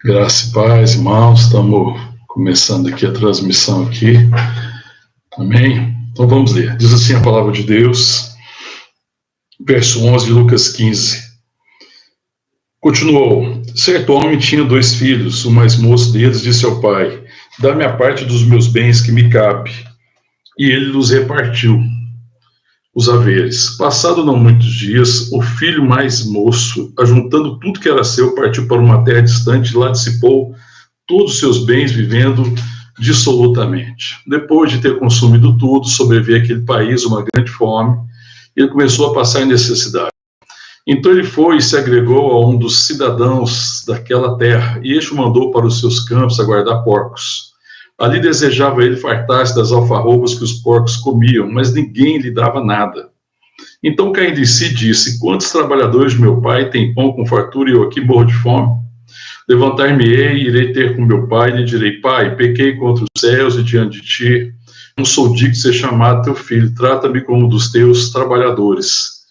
Graça e paz, irmãos, estamos começando aqui a transmissão aqui, amém? Então vamos ler, diz assim a palavra de Deus, verso 11 de Lucas 15. Continuou, certo homem tinha 2 filhos, o mais moço deles disse ao pai, dá-me a parte dos meus bens que me cabe, e ele los repartiu, os haveres. Passado não muitos dias, o filho mais moço, ajuntando tudo que era seu, partiu para uma terra distante e lá dissipou todos os seus bens, vivendo dissolutamente. Depois de ter consumido tudo, sobreveio àquele país uma grande fome, e ele começou a passar em necessidade. Então ele foi e se agregou a um dos cidadãos daquela terra, e este o mandou para os seus campos a guardar porcos. Ali desejava ele fartar-se das alfarrobas que os porcos comiam, mas ninguém lhe dava nada. Então caindo em si disse, quantos trabalhadores de meu pai têm pão com fartura e eu aqui morro de fome? Levantar-me-ei e irei ter com meu pai e lhe direi, pai, pequei contra os céus e diante de ti, não sou digno de ser chamado teu filho, trata-me como dos teus trabalhadores.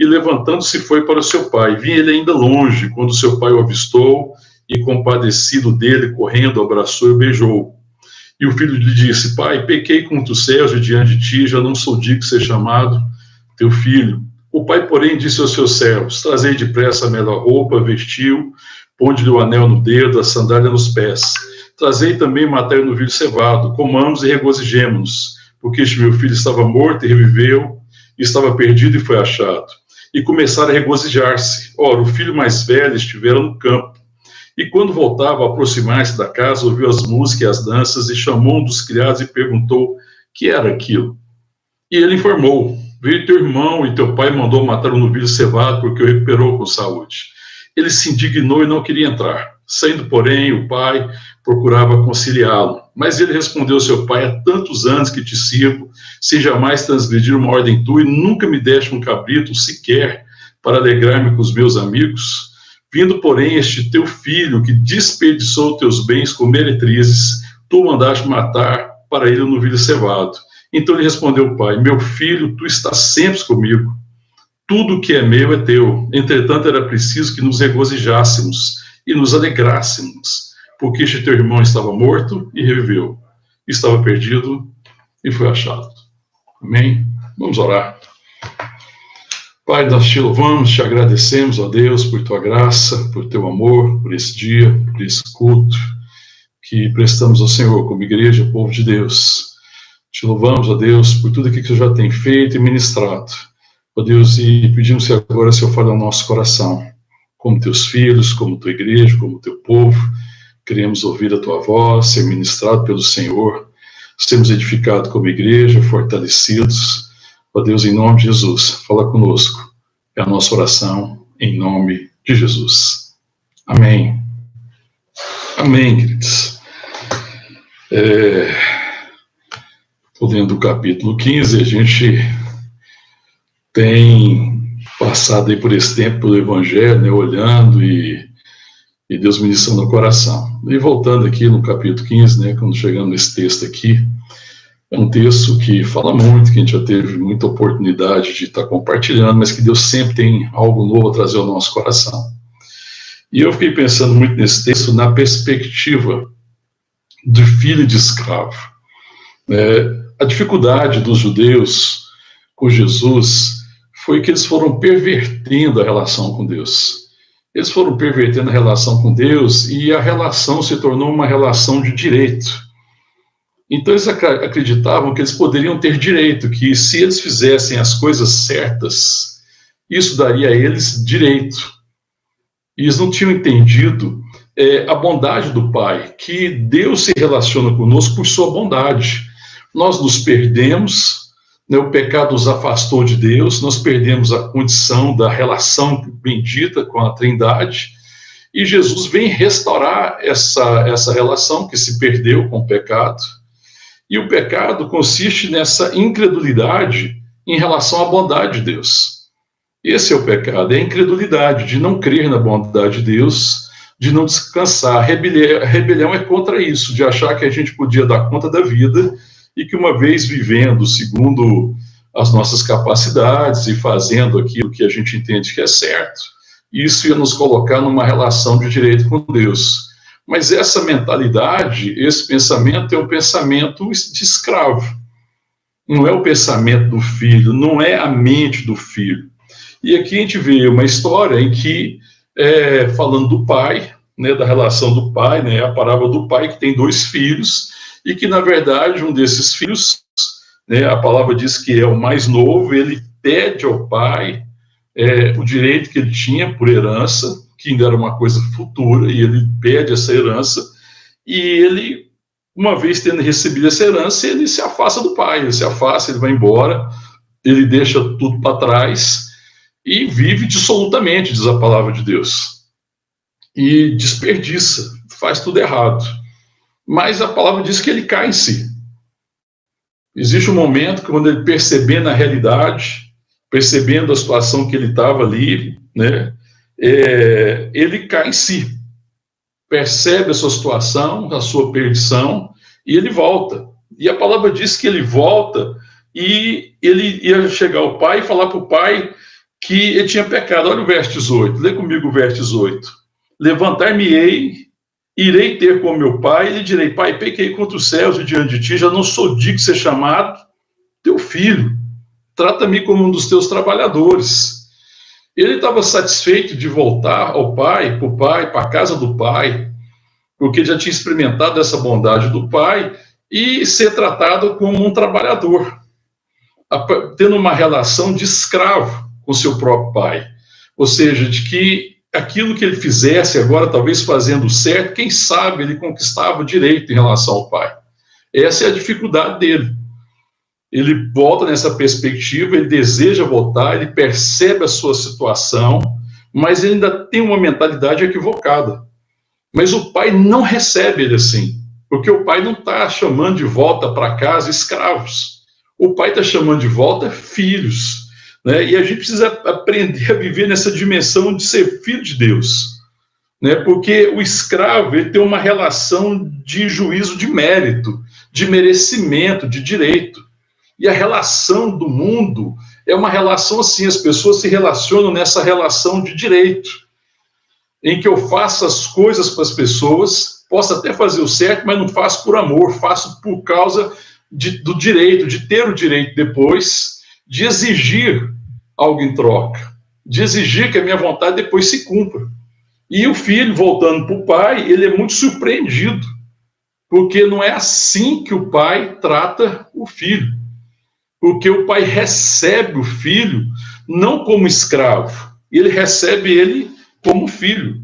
E levantando-se foi para o seu pai, vinha ele ainda longe, quando seu pai o avistou e compadecido dele, correndo, abraçou e beijou. E o filho lhe disse, pai, pequei contra os céus e diante de ti, já não sou digno de ser chamado teu filho. O pai, porém, disse aos seus servos, trazei depressa a melhor roupa, vestiu, ponde-lhe o anel no dedo, a sandália nos pés. Trazei também matéria no novilho cevado, comamos e regozijemo-nos, porque este meu filho estava morto e reviveu, estava perdido e foi achado. E começaram a regozijar-se. Ora, o filho mais velho estivera no campo. E quando voltava a aproximar-se da casa, ouviu as músicas e as danças, e chamou um dos criados e perguntou que era aquilo. E ele informou, veio teu irmão e teu pai mandou matar o novilho cevado, porque o recuperou com saúde. Ele se indignou e não queria entrar. Saindo, porém, o pai procurava conciliá-lo. Mas ele respondeu ao seu pai, há tantos anos que te sirvo, sem jamais transgredir uma ordem tua, e nunca me deste um cabrito sequer para alegrar-me com os meus amigos. Vindo, porém, este teu filho, que desperdiçou teus bens com meretrizes, tu mandaste matar para ele o novilho cevado. Então lhe respondeu o pai, meu filho, tu estás sempre comigo. Tudo que é meu é teu. Entretanto, era preciso que nos regozijássemos e nos alegrássemos, porque este teu irmão estava morto e reviveu, estava perdido e foi achado. Amém? Vamos orar. Pai, nós te louvamos, te agradecemos, ó Deus, por tua graça, por teu amor, por esse dia, por esse culto que prestamos ao Senhor como igreja, povo de Deus. Te louvamos, ó Deus, por tudo aquilo que o Senhor já tem feito e ministrado. Ó Deus, e pedimos que agora o Senhor fale ao nosso coração, como teus filhos, como tua igreja, como teu povo. Queremos ouvir a tua voz, ser ministrado pelo Senhor, sermos edificados como igreja, fortalecidos. Ó Deus, em nome de Jesus, fala conosco. É a nossa oração, em nome de Jesus. Amém. Amém, queridos. Estou lendo o capítulo 15, a gente tem passado aí por esse tempo pelo Evangelho, né, olhando e Deus ministrando no coração. E voltando aqui no capítulo 15, né, quando chegamos nesse texto aqui, é um texto que fala muito, que a gente já teve muita oportunidade de estar compartilhando, mas que Deus sempre tem algo novo a trazer ao nosso coração. E eu fiquei pensando muito nesse texto na perspectiva do filho de escravo. A dificuldade dos judeus com Jesus foi que eles foram pervertendo a relação com Deus. Eles foram pervertendo a relação com Deus e a relação se tornou uma relação de direito. Então eles acreditavam que eles poderiam ter direito, que se eles fizessem as coisas certas, isso daria a eles direito. E eles não tinham entendido a bondade do Pai, que Deus se relaciona conosco por sua bondade. Nós nos perdemos, né, o pecado nos afastou de Deus, nós perdemos a condição da relação bendita com a Trindade, e Jesus vem restaurar essa relação que se perdeu com o pecado. E o pecado consiste nessa incredulidade em relação à bondade de Deus. Esse é o pecado, é a incredulidade de não crer na bondade de Deus, de não descansar. A rebelião é contra isso, de achar que a gente podia dar conta da vida e que uma vez vivendo segundo as nossas capacidades e fazendo aquilo que a gente entende que é certo, isso ia nos colocar numa relação de direito com Deus. Mas essa mentalidade, esse pensamento é um pensamento de escravo. Não é o pensamento do filho, não é a mente do filho. E aqui a gente vê uma história em que, falando do pai, né, da relação do pai, né, a parábola do pai que tem 2 filhos, e que, na verdade, um desses filhos, né, a palavra diz que é o mais novo, ele pede ao pai o direito que ele tinha por herança, que ainda era uma coisa futura, e ele pede essa herança, e ele, uma vez tendo recebido essa herança, ele se afasta do pai, ele se afasta, ele vai embora, ele deixa tudo para trás e vive dissolutamente, diz a palavra de Deus. E desperdiça, faz tudo errado. Mas a palavra diz que ele cai em si. Existe um momento que, quando ele percebendo a realidade, percebendo a situação que ele estava ali, né, ele cai em si, percebe a sua situação, a sua perdição, e ele volta. E a palavra diz que ele volta e ele ia chegar ao pai e falar para o pai que ele tinha pecado. Olha o verso 18, lê comigo o verso 18. Levantar-me-ei, irei ter com meu pai, e lhe direi: pai, pequei contra os céus e diante de ti, já não sou digno de ser chamado teu filho, trata-me como um dos teus trabalhadores. Ele estava satisfeito de voltar ao pai, para a casa do pai, porque já tinha experimentado essa bondade do pai, e ser tratado como um trabalhador, tendo uma relação de escravo com seu próprio pai. Ou seja, de que aquilo que ele fizesse agora, talvez fazendo certo, quem sabe ele conquistava o direito em relação ao pai. Essa é a dificuldade dele. Ele volta nessa perspectiva, ele deseja voltar, ele percebe a sua situação, mas ele ainda tem uma mentalidade equivocada. Mas o pai não recebe ele assim, porque o pai não está chamando de volta para casa escravos. O pai está chamando de volta filhos, né? E a gente precisa aprender a viver nessa dimensão de ser filho de Deus, né? Porque o escravo, ele tem uma relação de juízo de mérito, de merecimento, de direito. E a relação do mundo é uma relação assim, as pessoas se relacionam nessa relação de direito, em que eu faço as coisas para as pessoas, posso até fazer o certo, mas não faço por amor, faço por causa do direito, de ter o direito depois, de exigir algo em troca, de exigir que a minha vontade depois se cumpra. E o filho, voltando para o pai, ele é muito surpreendido, porque não é assim que o pai trata o filho. Porque o pai recebe o filho não como escravo, ele recebe ele como filho.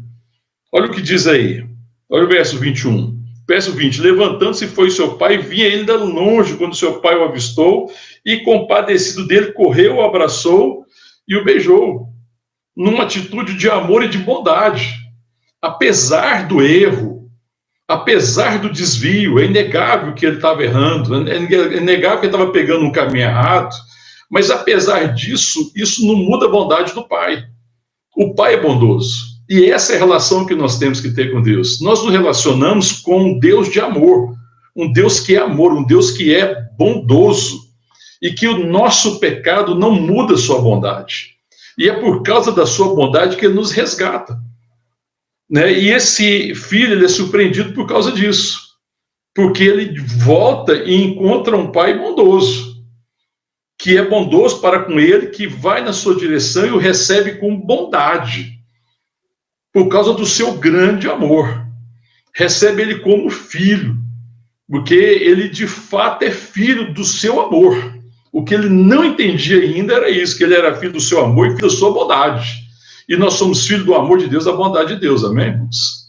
Olha o que diz aí, olha o verso 21. Verso 20, levantando-se foi seu pai, vinha ele ainda longe quando seu pai o avistou, e compadecido dele, correu, o abraçou e o beijou, numa atitude de amor e de bondade. Apesar do erro, apesar do desvio, é inegável que ele estava errando, é inegável que ele estava pegando um caminho errado, mas apesar disso, isso não muda a bondade do pai. O pai é bondoso. E essa é a relação que nós temos que ter com Deus. Nós nos relacionamos com um Deus de amor, um Deus que é amor, um Deus que é bondoso, e que o nosso pecado não muda a sua bondade. E é por causa da sua bondade que ele nos resgata. Né? E esse filho, ele é surpreendido por causa disso, porque ele volta e encontra um pai bondoso, que é bondoso para com ele, que vai na sua direção e o recebe com bondade, por causa do seu grande amor. Recebe ele como filho, porque ele de fato é filho do seu amor. O que ele não entendia ainda era isso, que ele era filho do seu amor e filho da sua bondade. E nós somos filhos do amor de Deus, da bondade de Deus, amém, irmãos?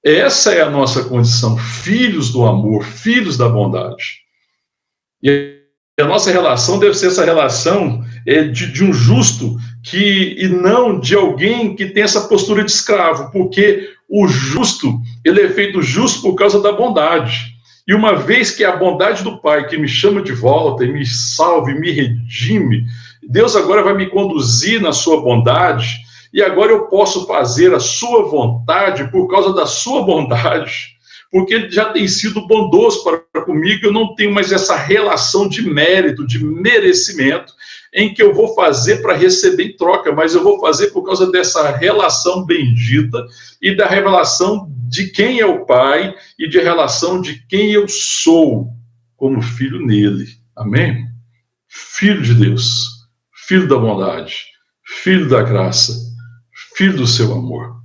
Essa é a nossa condição, filhos do amor, filhos da bondade. E a nossa relação deve ser essa relação de um justo, e não de alguém que tem essa postura de escravo, porque o justo, ele é feito justo por causa da bondade. E uma vez que é a bondade do Pai que me chama de volta e me salva e me redime, Deus agora vai me conduzir na sua bondade, e agora eu posso fazer a sua vontade por causa da sua bondade, porque ele já tem sido bondoso para comigo, eu não tenho mais essa relação de mérito, de merecimento, em que eu vou fazer para receber em troca, mas eu vou fazer por causa dessa relação bendita e da revelação de quem é o Pai e de relação de quem eu sou como filho nele. Amém? Filho de Deus, filho da bondade, filho da graça, filho do seu amor.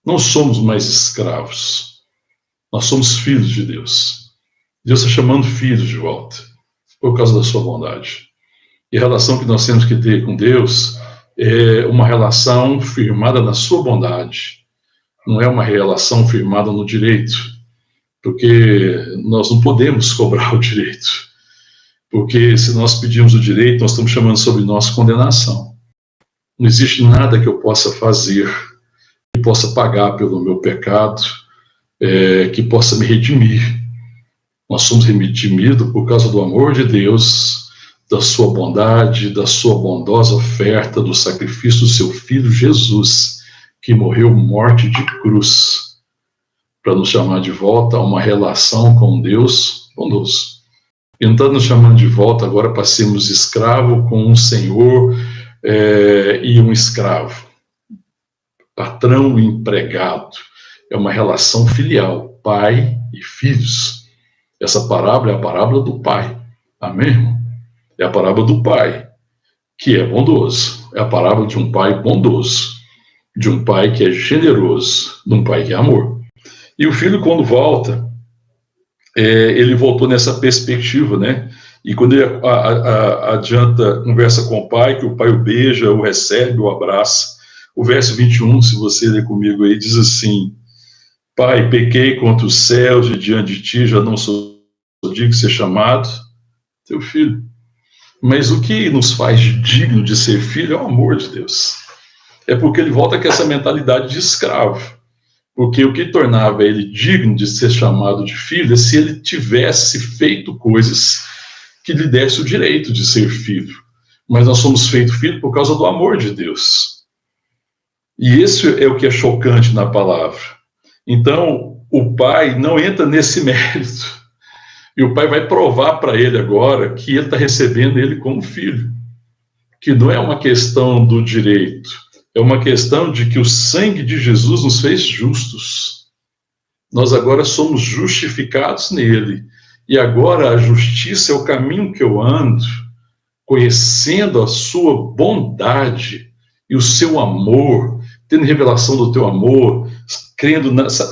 Não somos mais escravos, nós somos filhos de Deus. Deus está chamando filhos de volta, por causa da sua bondade. E a relação que nós temos que ter com Deus é uma relação firmada na sua bondade, não é uma relação firmada no direito, porque nós não podemos cobrar o direito, porque se nós pedimos o direito, nós estamos chamando sobre nós condenação. Não existe nada que eu possa fazer, que possa pagar pelo meu pecado, que possa me redimir. Nós somos redimidos por causa do amor de Deus, da sua bondade, da sua bondosa oferta, do sacrifício do seu Filho Jesus, que morreu morte de cruz, para nos chamar de volta a uma relação com Deus bondoso. E não está nos chamando de volta agora para sermos escravos com um senhor e um escravo, patrão e empregado. É uma relação filial, pai e filhos. Essa parábola é a parábola do pai. Amém, irmão? É a parábola do pai, que é bondoso. É a parábola de um pai bondoso, de um pai que é generoso, de um pai que é amor. E o filho, quando volta, ele voltou nessa perspectiva, né? E quando ele adianta, conversa com o pai, que o pai o beija, o recebe, o abraça. O verso 21, se você ler comigo aí, diz assim: Pai, pequei contra os céus e diante de ti, já não sou digno de ser chamado teu filho. Mas o que nos faz digno de ser filho é o amor de Deus. É porque ele volta com essa mentalidade de escravo. Porque o que tornava ele digno de ser chamado de filho é se ele tivesse feito coisas que lhe desse o direito de ser filho. Mas nós somos feitos filhos por causa do amor de Deus. E esse é o que é chocante na palavra. Então, o pai não entra nesse mérito. E o pai vai provar para ele agora que ele está recebendo ele como filho. Que não é uma questão do direito. É uma questão de que o sangue de Jesus nos fez justos. Nós agora somos justificados nele. E agora a justiça é o caminho que eu ando, conhecendo a sua bondade e o seu amor, tendo revelação do teu amor,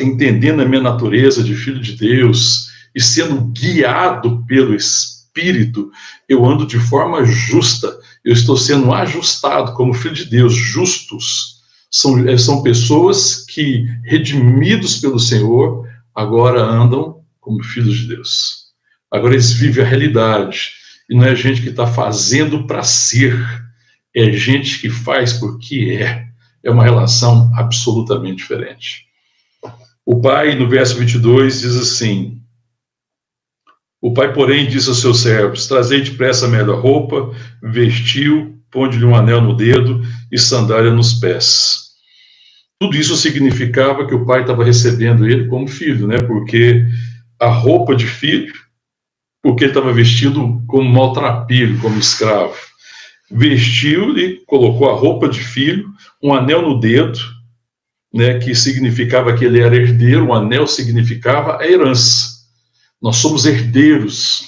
entendendo a minha natureza de filho de Deus e sendo guiado pelo Espírito, eu ando de forma justa. Eu estou sendo ajustado como filho de Deus. Justos são pessoas que, redimidos pelo Senhor, agora andam como filhos de Deus. Agora eles vivem a realidade. E não é gente que está fazendo para ser. É gente que faz porque é. É uma relação absolutamente diferente. O pai, no verso 22, diz assim: O pai, porém, disse aos seus servos: Trazei depressa a melhor roupa, vestiu, ponde-lhe um anel no dedo e sandália nos pés. Tudo isso significava que o pai estava recebendo ele como filho, né? Porque a roupa de filho, porque ele estava vestido como maltrapilho, como escravo. Vestiu-lhe, colocou a roupa de filho, um anel no dedo, né? Que significava que ele era herdeiro, o anel significava a herança. Nós somos herdeiros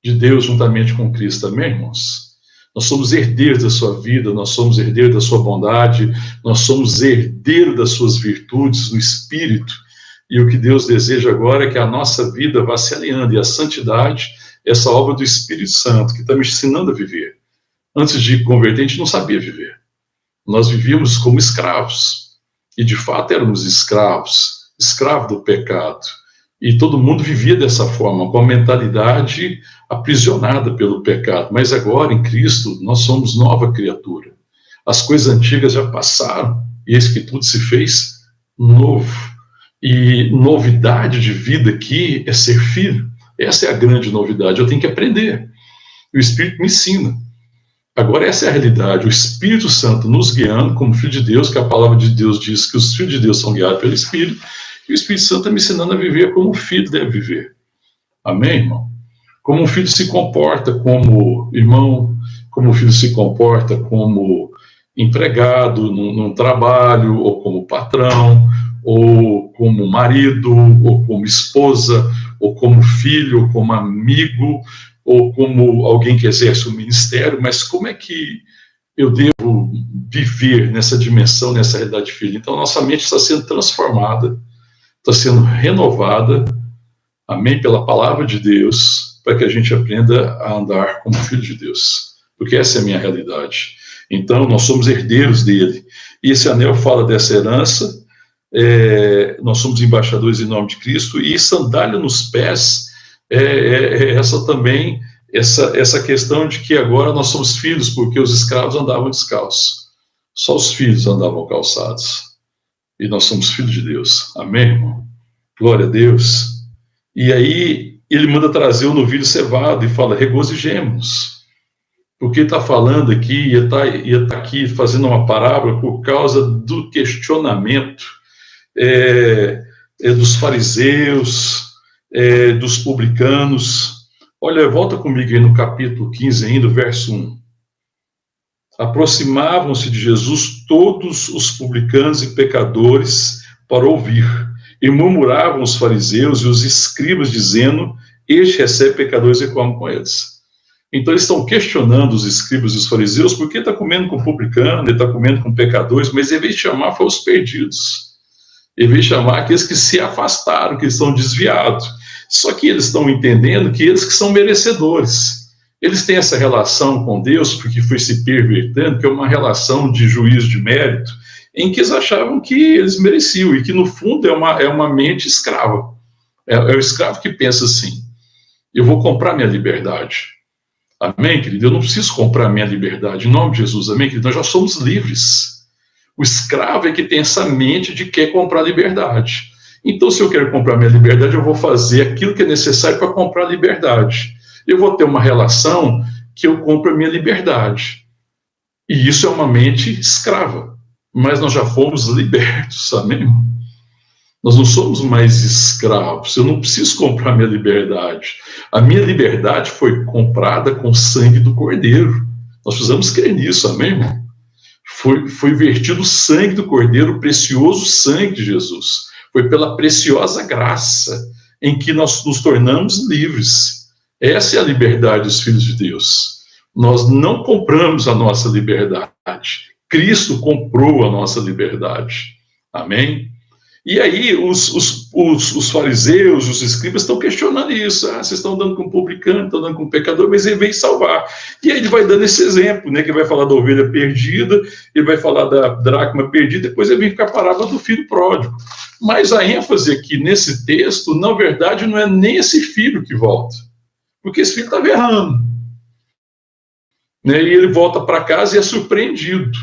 de Deus juntamente com Cristo, amém, irmãos? Nós somos herdeiros da sua vida, nós somos herdeiros da sua bondade, nós somos herdeiros das suas virtudes, do Espírito. E o que Deus deseja agora é que a nossa vida vá se alinhando, e a santidade, essa obra do Espírito Santo, que está me ensinando a viver. Antes de converter, a gente não sabia viver. Nós vivíamos como escravos, e de fato éramos escravos do pecado. E todo mundo vivia dessa forma, com a mentalidade aprisionada pelo pecado. Mas agora, em Cristo, nós somos nova criatura. As coisas antigas já passaram, e eis que tudo se fez novo. E novidade de vida aqui é ser filho. Essa é a grande novidade. Eu tenho que aprender. O Espírito me ensina. Agora, essa é a realidade. O Espírito Santo nos guiando como filho de Deus, que a palavra de Deus diz que os filhos de Deus são guiados pelo Espírito. E o Espírito Santo está me ensinando a viver como um filho deve viver. Amém, irmão? Como um filho se comporta como irmão, como o filho se comporta como empregado num trabalho, ou como patrão, ou como marido, ou como esposa, ou como filho, ou como amigo, ou como alguém que exerce o ministério, mas como é que eu devo viver nessa dimensão, nessa realidade de filho? Então, nossa mente está sendo transformada, está sendo renovada, amém, pela palavra de Deus, para que a gente aprenda a andar como filho de Deus, porque essa é a minha realidade. Então, nós somos herdeiros dele, e esse anel fala dessa herança, nós somos embaixadores em nome de Cristo, e sandália nos pés, essa também, essa questão de que agora nós somos filhos, porque os escravos andavam descalços, só os filhos andavam calçados, e nós somos filhos de Deus, amém, irmão? Glória a Deus. E aí ele manda trazer o novilho cevado e fala, regozijemos, porque está falando aqui, ia tá aqui fazendo uma parábola por causa do questionamento dos fariseus, dos publicanos. Olha, volta comigo aí no capítulo 15 ainda, verso 1. Aproximavam-se de Jesus todos os publicanos e pecadores para ouvir, e murmuravam os fariseus e os escribas, dizendo, este recebe pecadores e come com eles. Então eles estão questionando os escribas e os fariseus, porque está comendo com publicano, ele está comendo com pecadores, mas em vez de chamar, foi os perdidos. Em vez de chamar aqueles que se afastaram, que estão desviados. Só que eles estão entendendo que eles que são merecedores. Eles têm essa relação com Deus, porque foi se pervertendo, que é uma relação de juízo de mérito, em que eles achavam que eles mereciam, e que no fundo é uma mente escrava. É o escravo que pensa assim, eu vou comprar minha liberdade. Amém, querido? Eu não preciso comprar minha liberdade, em nome de Jesus, amém, querido? Nós já somos livres. O escravo é que tem essa mente de quer comprar liberdade. Então, se eu quero comprar minha liberdade, eu vou fazer aquilo que é necessário para comprar a liberdade. Eu vou ter uma relação que eu compro a minha liberdade. E isso é uma mente escrava. Mas nós já fomos libertos, amém? Nós não somos mais escravos. Eu não preciso comprar minha liberdade. A minha liberdade foi comprada com o sangue do Cordeiro. Nós precisamos crer nisso, amém, irmão? Foi vertido o sangue do Cordeiro, o precioso sangue de Jesus. Foi pela preciosa graça em que nós nos tornamos livres. Essa é a liberdade dos filhos de Deus. Nós não compramos a nossa liberdade. Cristo comprou a nossa liberdade. Amém? E aí os fariseus, os escribas estão questionando isso. Vocês estão dando com publicano, estão dando com pecador, mas ele veio salvar. E aí ele vai dando esse exemplo, né, que vai falar da ovelha perdida, ele vai falar da dracma perdida, depois ele vem com a parábola do filho pródigo. Mas a ênfase aqui nesse texto, na verdade, não é nem esse filho que volta, porque esse filho estava errando. Né, e ele volta para casa e é surpreendido.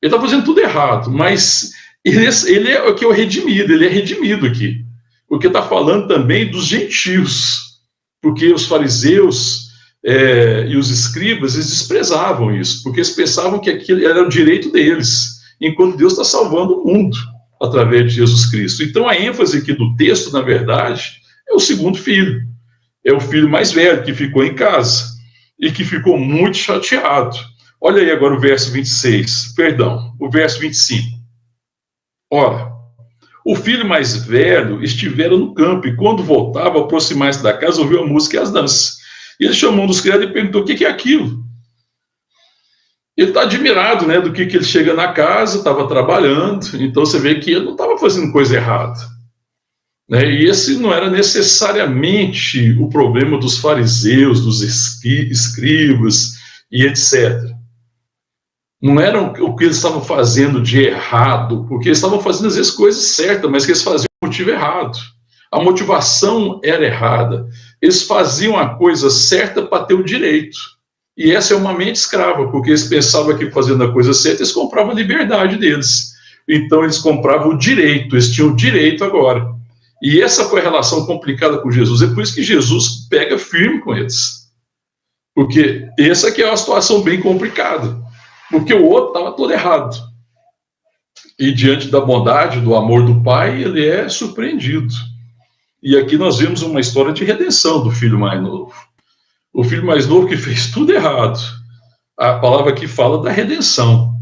Ele está fazendo tudo errado, mas ele é o que é o redimido, ele é redimido aqui, porque está falando também dos gentios, porque os fariseus e os escribas, eles desprezavam isso, porque eles pensavam que aquilo era o direito deles, enquanto Deus está salvando o mundo através de Jesus Cristo. Então a ênfase aqui do texto, na verdade, é o segundo filho, é o filho mais velho que ficou em casa e que ficou muito chateado. Olha aí agora o verso 26, perdão, o verso 25. Ora, o filho mais velho estivera no campo, e quando voltava, aproximar-se da casa, ouviu a música e as danças. E ele chamou um dos criados e perguntou, o que é aquilo? Ele está admirado, né, do que ele chega na casa, estava trabalhando, então você vê que ele não estava fazendo coisa errada. Né, e esse não era necessariamente o problema dos fariseus, dos escribas e etc. Não era o que eles estavam fazendo de errado, porque eles estavam fazendo, às vezes, coisas certas, mas que eles faziam o motivo errado. A motivação era errada. Eles faziam a coisa certa para ter o direito. E essa é uma mente escrava, porque eles pensavam que fazendo a coisa certa, eles compravam a liberdade deles. Então, eles compravam o direito, eles tinham o direito agora. E essa foi a relação complicada com Jesus. É por isso que Jesus pega firme com eles. Porque essa aqui é uma situação bem complicada. Porque o outro estava todo errado. E diante da bondade, do amor do Pai, ele é surpreendido. E aqui nós vemos uma história de redenção do filho mais novo. O filho mais novo que fez tudo errado. A palavra aqui fala da redenção,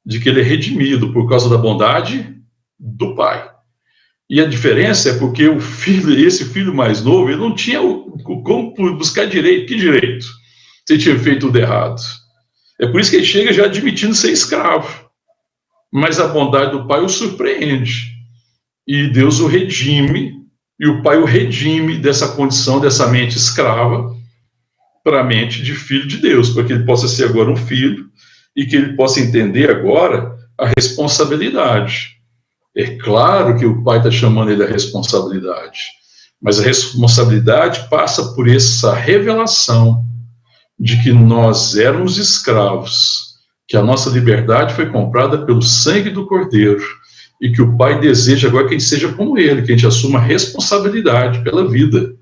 de que ele é redimido por causa da bondade do Pai. E a diferença é porque o filho, esse filho mais novo, ele não tinha como buscar direito. Que direito? Você tinha feito tudo errado. É por isso que ele chega já admitindo ser escravo. Mas a bondade do Pai o surpreende. E Deus o redime, e o Pai o redime dessa condição, dessa mente escrava, para a mente de filho de Deus, para que ele possa ser agora um filho, e que ele possa entender agora a responsabilidade. É claro que o Pai está chamando ele à responsabilidade, mas a responsabilidade passa por essa revelação de que nós éramos escravos, que a nossa liberdade foi comprada pelo sangue do Cordeiro, e que o Pai deseja agora que a gente seja como ele, que a gente assuma a responsabilidade pela vida,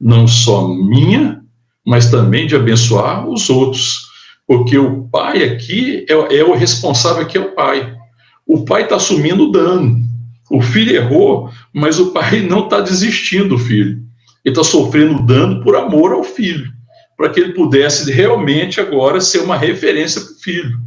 não só minha, mas também de abençoar os outros, porque o Pai aqui é o responsável, aqui é o Pai. O Pai está assumindo o dano. O filho errou, mas o Pai não está desistindo do filho. Ele está sofrendo dano por amor ao filho, para que ele pudesse realmente agora ser uma referência para o filho.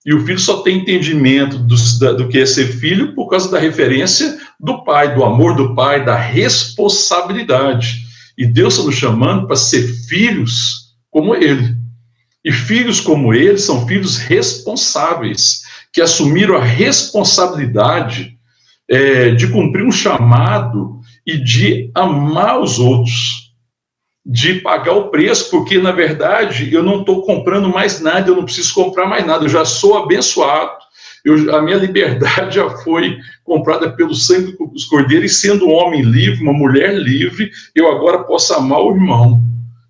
E o filho só tem entendimento do que é ser filho por causa da referência do Pai, do amor do Pai, da responsabilidade. E Deus está nos chamando para ser filhos como Ele. E filhos como Ele são filhos responsáveis, que assumiram a responsabilidade de cumprir um chamado e de amar os outros, de pagar o preço, porque, na verdade, eu não estou comprando mais nada, eu não preciso comprar mais nada, eu já sou abençoado, a minha liberdade já foi comprada pelo sangue dos cordeiros, e sendo um homem livre, uma mulher livre, eu agora posso amar o irmão,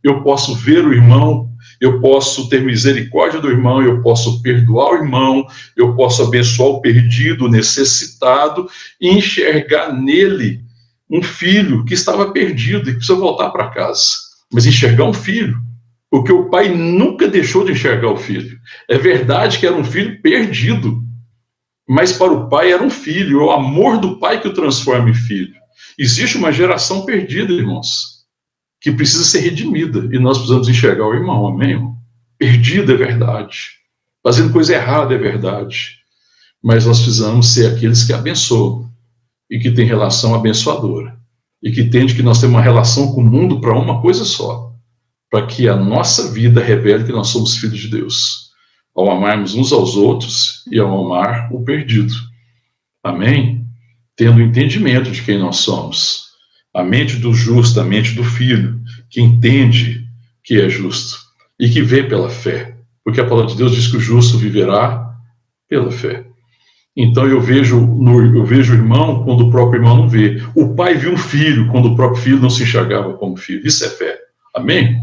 eu posso ver o irmão, eu posso ter misericórdia do irmão, eu posso perdoar o irmão, eu posso abençoar o perdido, o necessitado, e enxergar nele um filho que estava perdido e que precisa voltar para casa. Mas enxergar um filho, porque o pai nunca deixou de enxergar o filho. É verdade que era um filho perdido, mas para o pai era um filho, é o amor do pai que o transforma em filho. Existe uma geração perdida, irmãos, que precisa ser redimida, e nós precisamos enxergar o irmão, amém, irmão? Perdido é verdade, fazendo coisa errada é verdade, mas nós precisamos ser aqueles que abençoam, e que têm relação abençoadora, e que entende que nós temos uma relação com o mundo para uma coisa só, para que a nossa vida revele que nós somos filhos de Deus, ao amarmos uns aos outros e ao amar o perdido. Amém? Tendo entendimento de quem nós somos. A mente do justo, a mente do filho, que entende que é justo e que vê pela fé. Porque a palavra de Deus diz que o justo viverá pela fé. Então eu vejo o irmão quando o próprio irmão não vê. O pai viu um filho quando o próprio filho não se enxergava como filho. Isso é fé. Amém?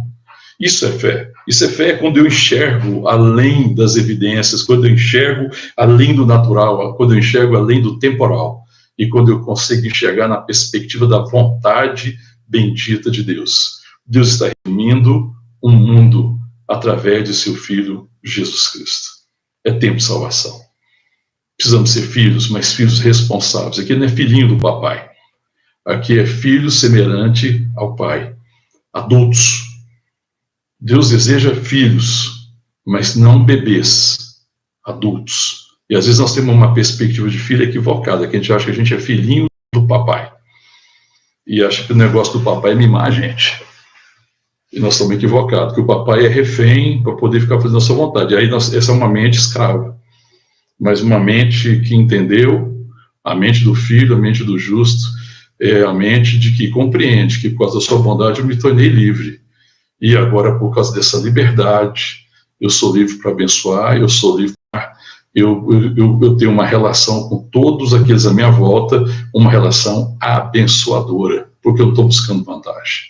Isso é fé. Isso é fé quando eu enxergo além das evidências, quando eu enxergo além do natural, quando eu enxergo além do temporal, e quando eu consigo enxergar na perspectiva da vontade bendita de Deus. Deus está redimindo um mundo através de seu Filho Jesus Cristo. É tempo de salvação. Precisamos ser filhos, mas filhos responsáveis. Aqui não é filhinho do papai. Aqui é filho semelhante ao pai. Adultos. Deus deseja filhos, mas não bebês. Adultos. E às vezes nós temos uma perspectiva de filho equivocada, que a gente acha que a gente é filhinho do papai. E acha que o negócio do papai é mimar a gente. E nós estamos equivocados, que o papai é refém para poder ficar fazendo a sua vontade. E aí essa é uma mente escrava. Mas uma mente que entendeu, a mente do filho, a mente do justo, é a mente de que compreende que por causa da sua bondade eu me tornei livre. E agora, por causa dessa liberdade, eu sou livre para abençoar, eu sou livre para... Eu tenho uma relação com todos aqueles à minha volta, uma relação abençoadora, porque eu não estou buscando vantagem,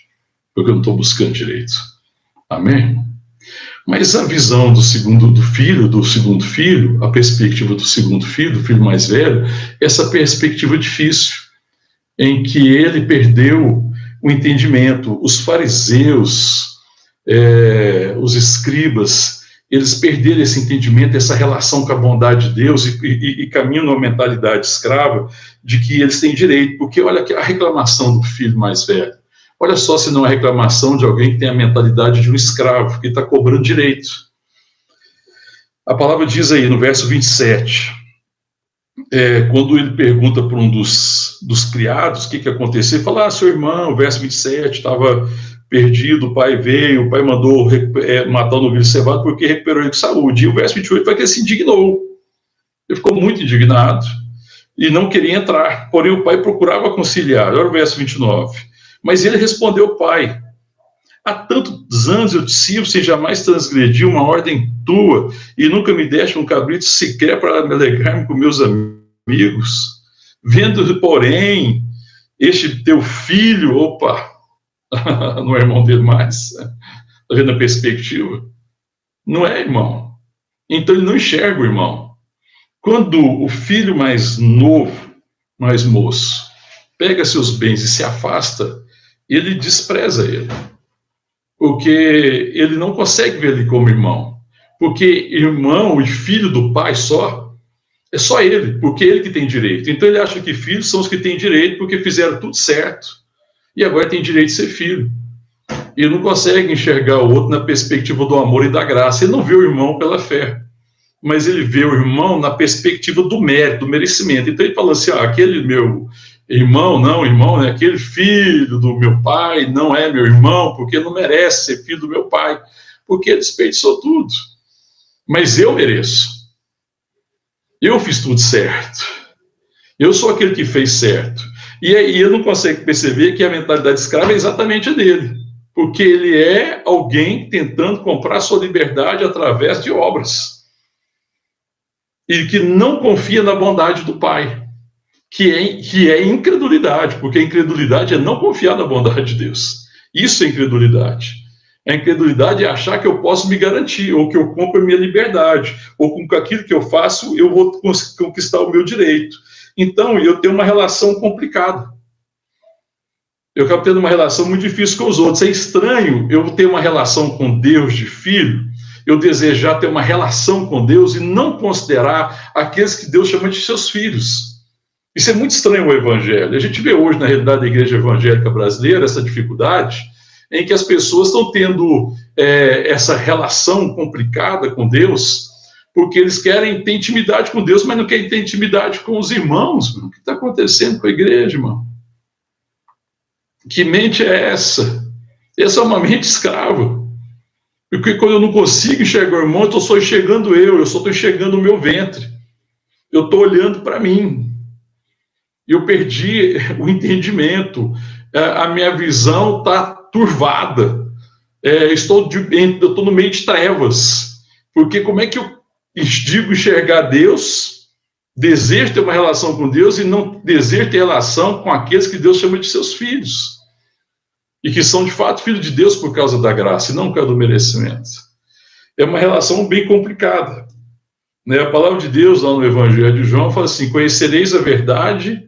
porque eu não estou buscando direito. Amém? Mas a visão do segundo filho, a perspectiva do segundo filho, do filho mais velho, essa perspectiva difícil, em que ele perdeu o entendimento. Os fariseus, os escribas, eles perderam esse entendimento, essa relação com a bondade de Deus e caminham numa mentalidade escrava de que eles têm direito, porque olha a reclamação do filho mais velho. Olha só se não é reclamação de alguém que tem a mentalidade de um escravo, que está cobrando direito. A palavra diz aí no verso 27, quando ele pergunta para um dos criados o que aconteceu, ele fala, seu irmão, o verso 27, estava perdido, o pai veio, o pai mandou matar o novilho cevado porque recuperou ele com saúde. E o verso 28 vai que ele se indignou. Ele ficou muito indignado e não queria entrar. Porém, o pai procurava conciliar. Olha o verso 29. Mas ele respondeu ao pai, há tantos anos eu te sirvo sem jamais transgredir uma ordem tua e nunca me deste um cabrito sequer para me alegrar-me com meus amigos. Vendo, porém, este teu filho, opa, não é irmão dele mais, está vendo a perspectiva? Não é irmão. Então ele não enxerga o irmão. Quando o filho mais novo, mais moço, pega seus bens e se afasta, ele despreza ele. Porque ele não consegue ver ele como irmão. Porque irmão e filho do pai é só ele, porque ele que tem direito. Então ele acha que filhos são os que têm direito porque fizeram tudo certo. E agora tem direito de ser filho. E ele não consegue enxergar o outro na perspectiva do amor e da graça. Ele não vê o irmão pela fé, mas ele vê o irmão na perspectiva do mérito, do merecimento. Então ele fala assim, aquele meu irmão, né? Aquele filho do meu pai não é meu irmão, porque não merece ser filho do meu pai, porque ele desperdiçou tudo. Mas eu mereço. Eu fiz tudo certo. Eu sou aquele que fez certo. E aí ele não consegue perceber que a mentalidade escrava é exatamente a dele, porque ele é alguém tentando comprar sua liberdade através de obras. E que não confia na bondade do pai, que é incredulidade, porque a incredulidade é não confiar na bondade de Deus. Isso é incredulidade. A incredulidade é achar que eu posso me garantir, ou que eu compro a minha liberdade, ou com aquilo que eu faço eu vou conquistar o meu direito. Então, eu tenho uma relação complicada. Eu acabo tendo uma relação muito difícil com os outros. É estranho eu ter uma relação com Deus de filho, eu desejar ter uma relação com Deus e não considerar aqueles que Deus chama de seus filhos. Isso é muito estranho o evangelho. A gente vê hoje, na realidade da igreja evangélica brasileira, essa dificuldade em que as pessoas estão tendo essa relação complicada com Deus, porque eles querem ter intimidade com Deus, mas não querem ter intimidade com os irmãos. O que está acontecendo com a igreja, irmão? Que mente é essa? Essa é uma mente escrava. Porque quando eu não consigo enxergar o irmão, eu estou só enxergando eu só estou enxergando o meu ventre. Eu estou olhando para mim. Eu perdi o entendimento. A minha visão está turvada. Eu estou no meio de trevas. Porque como é que eu digo enxergar Deus, desejo ter uma relação com Deus e não desejo ter relação com aqueles que Deus chama de seus filhos? E que são, de fato, filhos de Deus por causa da graça, e não por causa do merecimento. É uma relação bem complicada. Né? A palavra de Deus, lá no Evangelho de João, fala assim, conhecereis a verdade,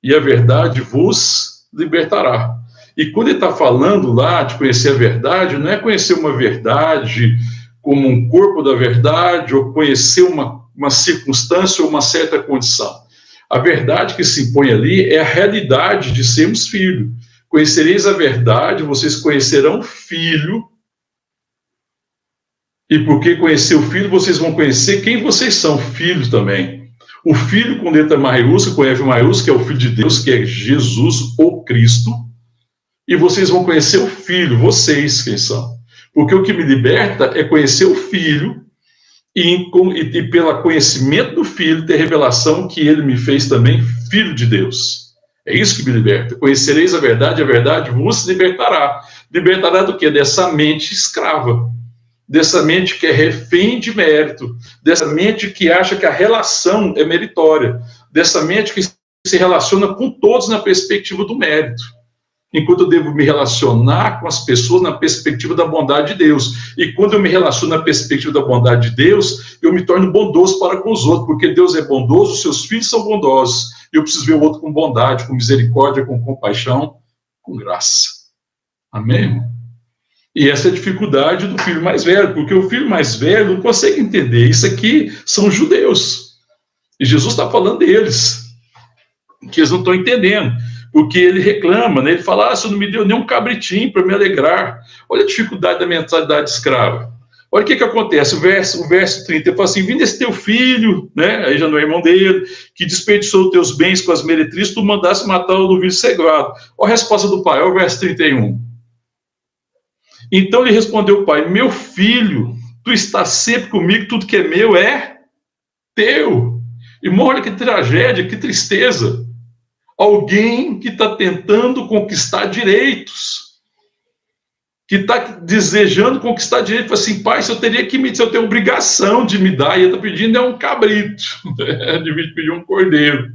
e a verdade vos libertará. E quando ele está falando lá de conhecer a verdade, não é conhecer uma verdade como um corpo da verdade, ou conhecer uma circunstância ou uma certa condição. A verdade que se impõe ali é a realidade de sermos filhos. Conhecereis a verdade, vocês conhecerão o Filho, e porque conhecer o Filho, vocês vão conhecer quem vocês são, filhos também. O Filho com letra maiúscula, com F maiúscula, que é o Filho de Deus, que é Jesus ou Cristo, e vocês vão conhecer o Filho, vocês quem são. Porque o que me liberta é conhecer o Filho, e pelo conhecimento do Filho, ter revelação que ele me fez também Filho de Deus. É isso que me liberta. Conhecereis a verdade vos libertará. Libertará do quê? Dessa mente escrava. Dessa mente que é refém de mérito. Dessa mente que acha que a relação é meritória. Dessa mente que se relaciona com todos na perspectiva do mérito. Enquanto eu devo me relacionar com as pessoas na perspectiva da bondade de Deus. E quando eu me relaciono na perspectiva da bondade de Deus, eu me torno bondoso para com os outros, porque Deus é bondoso, os seus filhos são bondosos. E eu preciso ver o outro com bondade, com misericórdia, com compaixão, com graça. Amém? E essa é a dificuldade do filho mais velho, porque o filho mais velho não consegue entender. Isso aqui são judeus. E Jesus está falando deles, que eles não estão entendendo. Porque ele reclama, né? Ele fala, você não me deu nem um cabritinho para me alegrar. Olha a dificuldade da mentalidade escrava. Olha o que acontece, o verso 30, ele fala assim, vindo esse teu filho, né, aí já não é irmão dele, que desperdiçou teus bens com as meretrizes, tu mandasse matar o novilho cegado. Olha a resposta do pai, olha o verso 31. Então lhe respondeu o pai, meu filho, tu estás sempre comigo, tudo que é meu é teu. Irmão, olha que tragédia, que tristeza. Alguém que está tentando conquistar direitos, que está desejando conquistar direito, fala assim, pai, se eu tenho obrigação de me dar, e ele está pedindo um cabrito, de pedir um cordeiro,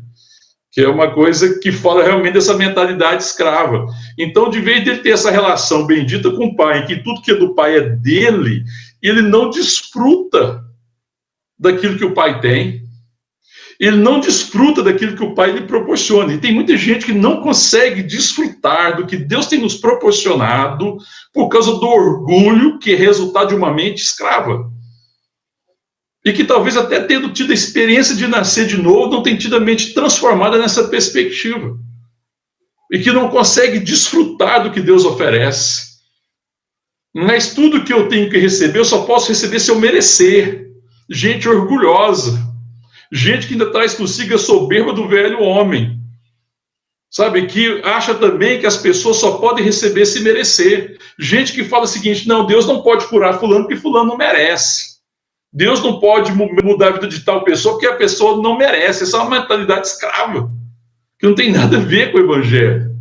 que é uma coisa que fala realmente dessa mentalidade escrava. Então, de vez de ele ter essa relação bendita com o pai, em que tudo que é do pai é dele, ele não desfruta daquilo que o pai tem, ele não desfruta daquilo que o pai lhe proporciona. E tem muita gente que não consegue desfrutar do que Deus tem nos proporcionado por causa do orgulho que é resultado de uma mente escrava. E que talvez até tendo tido a experiência de nascer de novo, não tenha tido a mente transformada nessa perspectiva. E que não consegue desfrutar do que Deus oferece. Mas tudo que eu tenho que receber, eu só posso receber se eu merecer. Gente orgulhosa. Gente que ainda traz consigo a soberba do velho homem. Sabe, que acha também que as pessoas só podem receber se merecer. Gente que fala o seguinte, não, Deus não pode curar fulano porque fulano não merece. Deus não pode mudar a vida de tal pessoa porque a pessoa não merece. Essa é uma mentalidade escrava, que não tem nada a ver com o evangelho.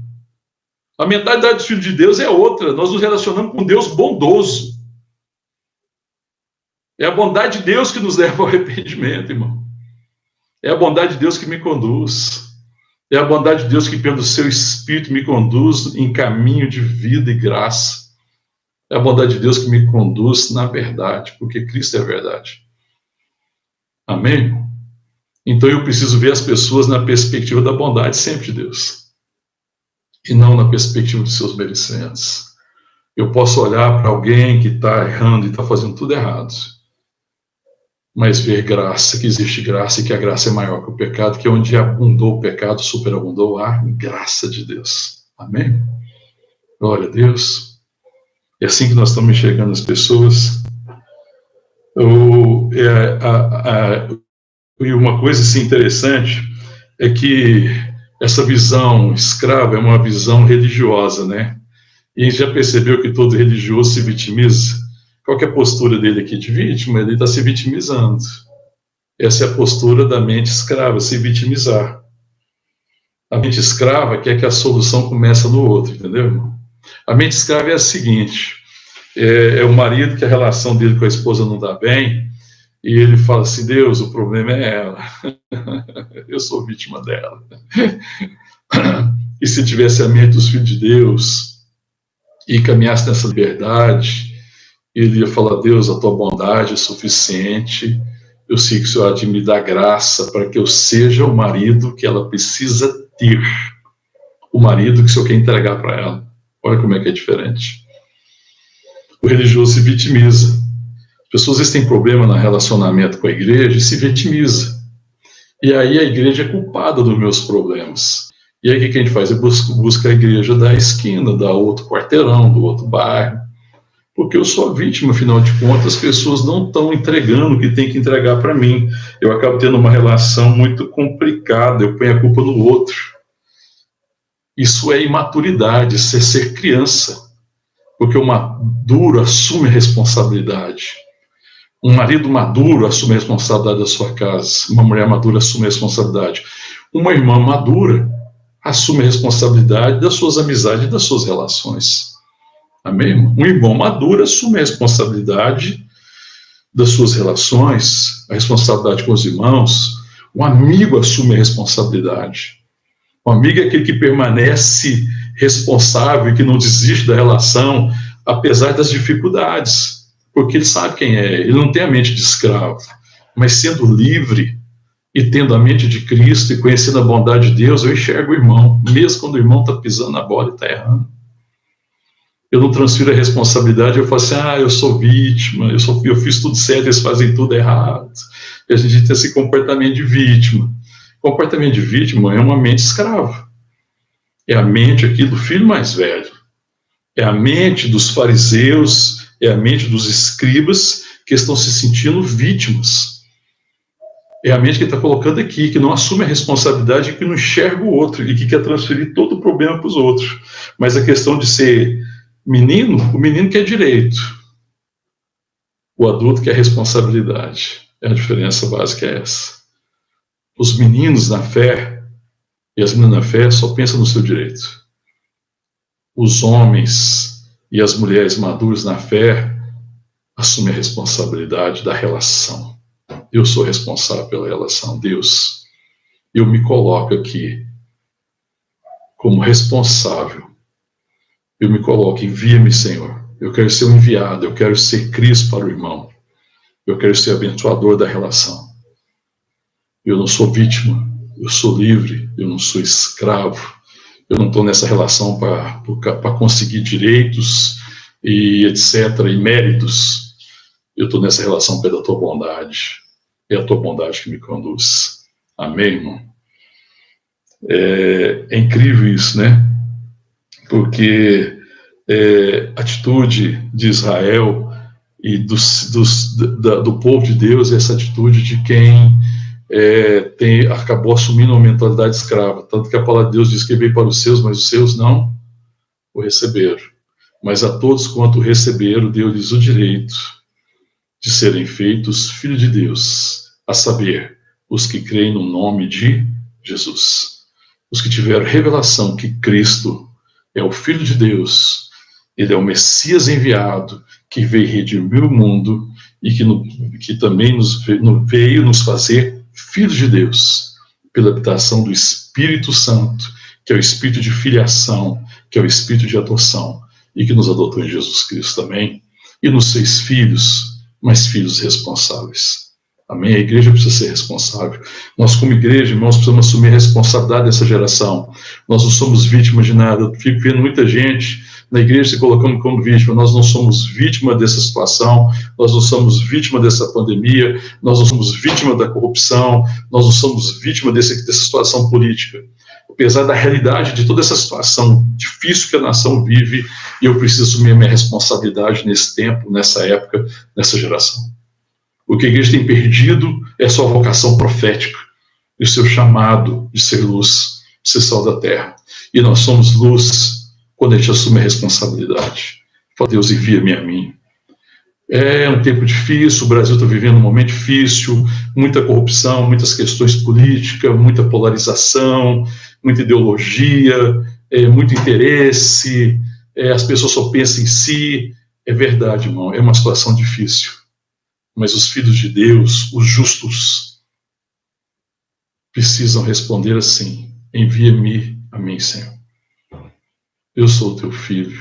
A mentalidade dos filhos de Deus é outra. Nós nos relacionamos com um Deus bondoso. É a bondade de Deus que nos leva ao arrependimento, irmão. É a bondade de Deus que me conduz. É a bondade de Deus que, pelo seu Espírito, me conduz em caminho de vida e graça. É a bondade de Deus que me conduz na verdade, porque Cristo é a verdade. Amém? Então eu preciso ver as pessoas na perspectiva da bondade sempre de Deus. E não na perspectiva dos seus merecimentos. Eu posso olhar para alguém que está errando e está fazendo tudo errado, mas ver graça, que existe graça e que a graça é maior que o pecado, que onde abundou o pecado, superabundou a graça de Deus. Amém? Glória a Deus. É assim que nós estamos enxergando as pessoas. E uma coisa assim, interessante é que essa visão escrava é uma visão religiosa, né? E já percebeu que todo religioso se vitimiza? Qual que é a postura dele aqui de vítima? Ele está se vitimizando. Essa é a postura da mente escrava, se vitimizar. A mente escrava quer que a solução comece no outro, entendeu? A mente escrava é a seguinte, é o marido que a relação dele com a esposa não dá bem, e ele fala assim, Deus, o problema é ela. Eu sou vítima dela. E se tivesse a mente dos filhos de Deus, e caminhasse nessa liberdade, ele ia falar, Deus, a tua bondade é suficiente, eu sei que o Senhor há de me dar graça para que eu seja o marido que ela precisa ter, o marido que o Senhor quer entregar para ela. Olha como é que é diferente. O religioso se vitimiza. As pessoas às vezes têm problema no relacionamento com a igreja e se vitimiza. E aí a igreja é culpada dos meus problemas. E aí o que a gente faz? Busca a igreja da esquina, da outro quarteirão, do outro bairro. Porque eu sou a vítima, afinal de contas, as pessoas não estão entregando o que tem que entregar para mim. Eu acabo tendo uma relação muito complicada, eu ponho a culpa no outro. Isso é imaturidade, isso é ser criança. Porque o maduro assume a responsabilidade. Um marido maduro assume a responsabilidade da sua casa. Uma mulher madura assume a responsabilidade. Uma irmã madura assume a responsabilidade das suas amizades e das suas relações. Amém? Um irmão maduro assume a responsabilidade das suas relações, a responsabilidade com os irmãos. Um amigo assume a responsabilidade. Um amigo é aquele que permanece responsável e que não desiste da relação, apesar das dificuldades, porque ele sabe quem é, ele não tem a mente de escravo, mas sendo livre e tendo a mente de Cristo e conhecendo a bondade de Deus, eu enxergo o irmão, mesmo quando o irmão está pisando na bola e está errando. Eu não transfiro a responsabilidade, eu falo assim, eu sou vítima, eu fiz tudo certo, eles fazem tudo errado. E a gente tem esse comportamento de vítima. O comportamento de vítima é uma mente escrava. É a mente aqui do filho mais velho. É a mente dos fariseus É a mente dos escribas que estão se sentindo vítimas. É a mente que está colocando aqui, que não assume a responsabilidade, que não enxerga o outro e que quer transferir todo o problema para os outros. Mas a questão de ser menino, o menino quer direito. O adulto quer responsabilidade. A diferença básica é essa. Os meninos na fé e as meninas na fé só pensam no seu direito. Os homens e as mulheres maduros na fé assumem a responsabilidade da relação. Eu sou responsável pela relação. Deus, eu me coloco aqui como responsável. Eu me coloco, envia-me, Senhor. Eu quero ser um enviado, eu quero ser Cristo para o irmão. Eu quero ser abençoador da relação. Eu não sou vítima, eu sou livre, eu não sou escravo. Eu não estou nessa relação para conseguir direitos e etc., e méritos. Eu estou nessa relação pela tua bondade. É a tua bondade que me conduz. Amém, irmão? É incrível isso, né? Porque a atitude de Israel e do povo de Deus é essa atitude de quem acabou assumindo uma mentalidade escrava. Tanto que a palavra de Deus diz que veio para os seus, mas os seus não o receberam. Mas a todos quanto o receberam, deu-lhes o direito de serem feitos filhos de Deus, a saber, os que creem no nome de Jesus. Os que tiveram revelação que Cristo é o Filho de Deus, ele é o Messias enviado, que veio redimir o mundo e que também veio nos fazer filhos de Deus, pela habitação do Espírito Santo, que é o Espírito de filiação, que é o Espírito de adoção, e que nos adotou em Jesus Cristo também, e nos fez filhos, mas filhos responsáveis. Amém? A igreja precisa ser responsável. Nós, como igreja, irmãos, precisamos assumir a responsabilidade dessa geração. Nós não somos vítimas de nada. Eu fico vendo muita gente na igreja se colocando como vítima. Nós não somos vítima dessa situação, nós não somos vítima dessa pandemia, nós não somos vítima da corrupção, nós não somos vítima dessa situação política. Apesar da realidade de toda essa situação difícil que a nação vive, eu preciso assumir a minha responsabilidade nesse tempo, nessa época, nessa geração. O que a igreja tem perdido é a sua vocação profética, e o seu chamado de ser luz, de ser sal da terra. E nós somos luz quando a gente assume a responsabilidade. Fala, Deus, envia-me a mim. É um tempo difícil, o Brasil está vivendo um momento difícil, muita corrupção, muitas questões políticas, muita polarização, muita ideologia, muito interesse, as pessoas só pensam em si. É verdade, irmão, é uma situação difícil. Mas os filhos de Deus, os justos, precisam responder assim: envia-me a mim, Senhor. Eu sou o teu filho,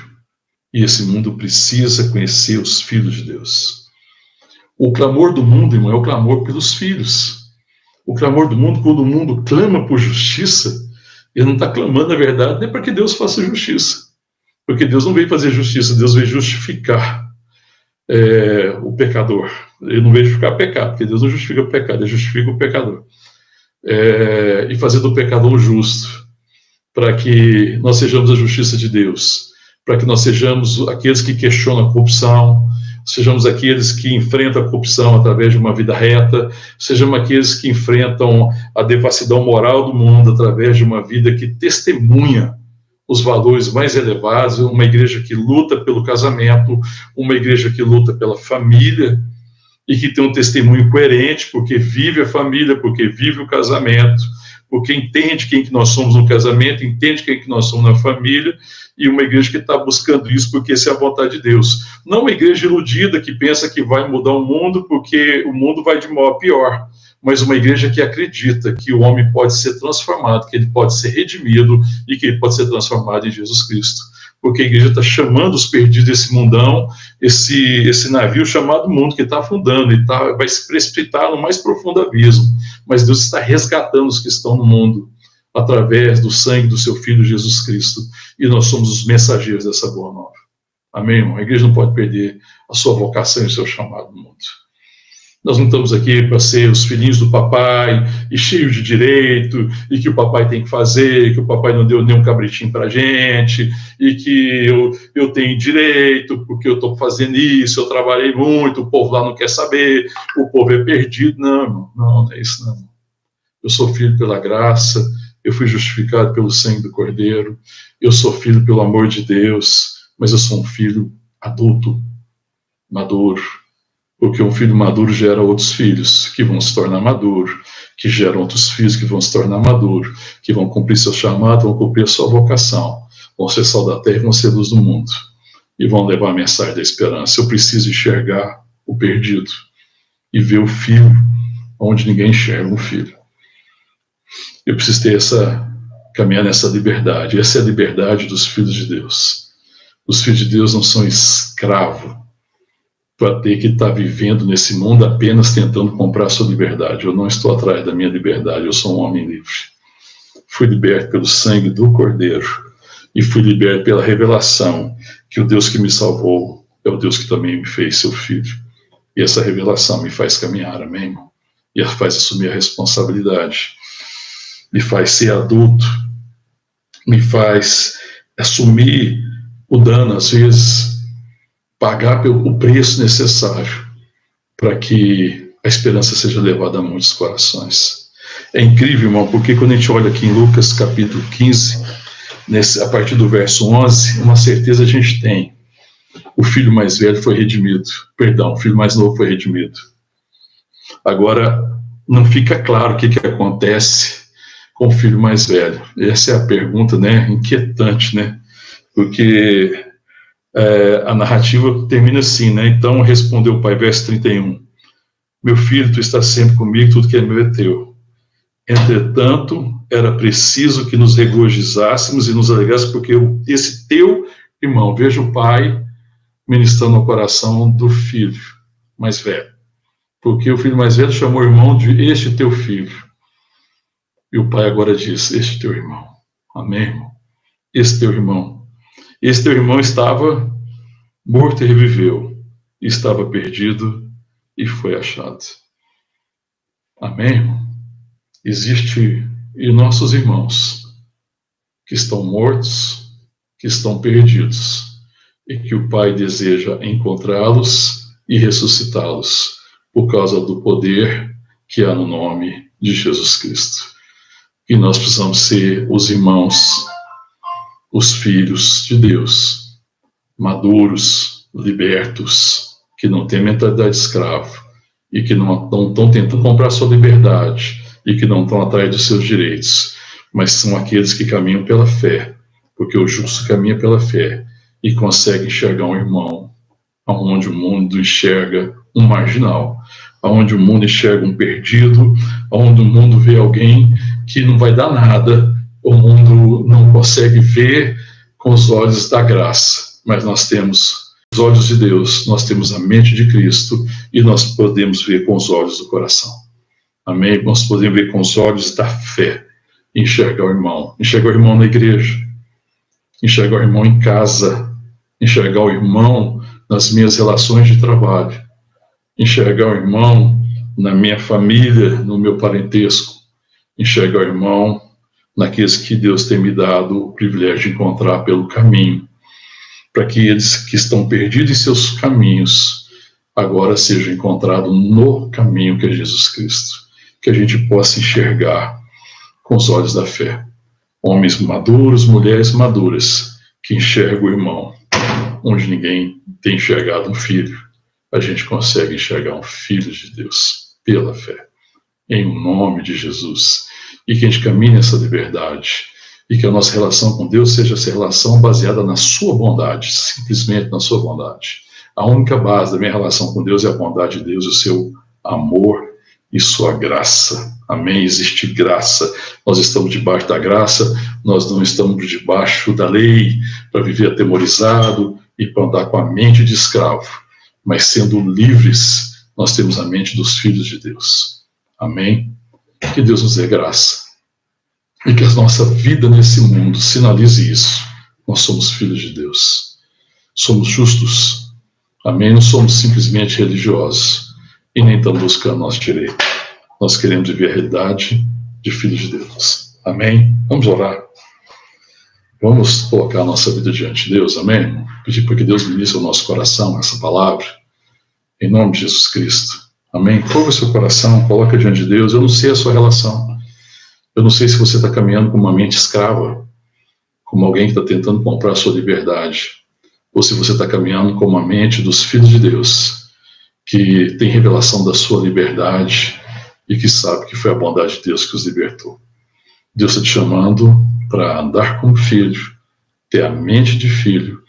e esse mundo precisa conhecer os filhos de Deus. O clamor do mundo, irmão, é o clamor pelos filhos. O clamor do mundo, quando o mundo clama por justiça, ele não está clamando, na verdade, nem para que Deus faça justiça. Porque Deus não veio fazer justiça, Deus veio justificar o pecador. Ele não veio justificar pecado, porque Deus não justifica o pecado, ele justifica o pecador. E fazer do pecador justo, para que nós sejamos a justiça de Deus, para que nós sejamos aqueles que questionam a corrupção, sejamos aqueles que enfrentam a corrupção através de uma vida reta, sejamos aqueles que enfrentam a devassidão moral do mundo através de uma vida que testemunha os valores mais elevados, uma igreja que luta pelo casamento, uma igreja que luta pela família e que tem um testemunho coerente, porque vive a família, porque vive o casamento, porque entende quem que nós somos no casamento, entende quem que nós somos na família, e uma igreja que está buscando isso porque essa é a vontade de Deus. Não uma igreja iludida que pensa que vai mudar o mundo porque o mundo vai de mal a pior, mas uma igreja que acredita que o homem pode ser transformado, que ele pode ser redimido e que ele pode ser transformado em Jesus Cristo. Porque a igreja está chamando os perdidos desse mundão, esse navio chamado mundo que está afundando, e vai se precipitar no mais profundo abismo. Mas Deus está resgatando os que estão no mundo através do sangue do seu Filho Jesus Cristo. E nós somos os mensageiros dessa boa nova. Amém, irmão? A igreja não pode perder a sua vocação e o seu chamado no mundo. Nós não estamos aqui para ser os filhinhos do papai e cheios de direito, e que o papai tem que fazer, que o papai não deu nenhum cabritinho para a gente, e que eu tenho direito porque eu estou fazendo isso, eu trabalhei muito, o povo lá não quer saber, o povo é perdido. Não, irmão, não é isso não. Eu sou filho pela graça, eu fui justificado pelo sangue do Cordeiro, eu sou filho pelo amor de Deus, mas eu sou um filho adulto, maduro, porque um filho maduro gera outros filhos que vão se tornar maduros, que geram outros filhos que vão se tornar maduros, que vão cumprir seu chamado, vão cumprir a sua vocação, vão ser sal da terra e vão ser luz do mundo, e vão levar a mensagem da esperança. Eu preciso enxergar o perdido e ver o filho onde ninguém enxerga um filho. Eu preciso ter caminhar nessa liberdade. Essa é a liberdade dos filhos de Deus. Os filhos de Deus não são escravos para ter que estar vivendo nesse mundo apenas tentando comprar a sua liberdade. Eu não estou atrás da minha liberdade, eu sou um homem livre. Fui liberto pelo sangue do Cordeiro e fui liberto pela revelação que o Deus que me salvou é o Deus que também me fez seu filho. E essa revelação me faz caminhar, amém, irmão? E faz assumir a responsabilidade, me faz ser adulto, me faz assumir o dano, às vezes, pagar o preço necessário para que a esperança seja levada a muitos corações. É incrível, irmão, porque quando a gente olha aqui em Lucas capítulo 15, a partir do verso 11, uma certeza a gente tem. O filho mais velho foi redimido. Perdão, o filho mais novo foi redimido. Agora, não fica claro o que acontece com o filho mais velho. Essa é a pergunta, né, inquietante, né? Porque a narrativa termina assim, né? Então respondeu o pai, verso 31. Meu filho, tu estás sempre comigo, tudo que é meu é teu. Entretanto, era preciso que nos regozijássemos e nos alegrássemos, porque esse teu irmão, veja o pai ministrando no coração do filho mais velho. Porque o filho mais velho chamou o irmão de este teu filho. E o pai agora diz, este teu irmão. Amém, irmão? Este teu irmão. Esse teu irmão estava morto e reviveu, estava perdido e foi achado. Amém, irmão? Existe e nossos irmãos que estão mortos, que estão perdidos, e que o Pai deseja encontrá-los e ressuscitá-los por causa do poder que há no nome de Jesus Cristo. E nós precisamos ser os irmãos, os filhos de Deus, maduros, libertos, que não têm mentalidade de escravo e que não estão tentando comprar sua liberdade e que não estão atrás dos seus direitos, mas são aqueles que caminham pela fé, porque o justo caminha pela fé e consegue enxergar um irmão, onde o mundo enxerga um marginal, onde o mundo enxerga um perdido, onde o mundo vê alguém que não vai dar nada, o mundo não consegue ver com os olhos da graça, mas nós temos os olhos de Deus, nós temos a mente de Cristo e nós podemos ver com os olhos do coração. Amém? Nós podemos ver com os olhos da fé, enxergar o irmão na igreja, enxergar o irmão em casa, enxergar o irmão nas minhas relações de trabalho, enxergar o irmão na minha família, no meu parentesco, enxergar o irmão naqueles que Deus tem me dado o privilégio de encontrar pelo caminho, para que eles que estão perdidos em seus caminhos agora sejam encontrados no caminho que é Jesus Cristo, que a gente possa enxergar com os olhos da fé. Homens maduros, mulheres maduras, que enxergam o irmão, onde ninguém tem enxergado um filho, a gente consegue enxergar um filho de Deus pela fé, em nome de Jesus, e que a gente caminhe nessa liberdade, e que a nossa relação com Deus seja essa relação baseada na sua bondade, simplesmente na sua bondade. A única base da minha relação com Deus é a bondade de Deus, o seu amor e sua graça. Amém? Existe graça. Nós estamos debaixo da graça, nós não estamos debaixo da lei para viver atemorizado e para andar com a mente de escravo, mas sendo livres, nós temos a mente dos filhos de Deus. Amém? Que Deus nos dê graça e que a nossa vida nesse mundo sinalize isso. Nós somos filhos de Deus. Somos justos. Amém? Não somos simplesmente religiosos. e nem estamos buscando nosso direito. Nós queremos viver a realidade de filhos de Deus. Amém? Vamos orar. Vamos colocar a nossa vida diante de Deus, amém? Pedir para que Deus ministre o nosso coração essa palavra, em nome de Jesus Cristo. Amém? Curva o seu coração, coloca diante de Deus. Eu não sei a sua relação. Eu não sei se você está caminhando com uma mente escrava, como alguém que está tentando comprar a sua liberdade, ou se você está caminhando com uma mente dos filhos de Deus, que tem revelação da sua liberdade e que sabe que foi a bondade de Deus que os libertou. Deus está te chamando para andar como filho, ter a mente de filho,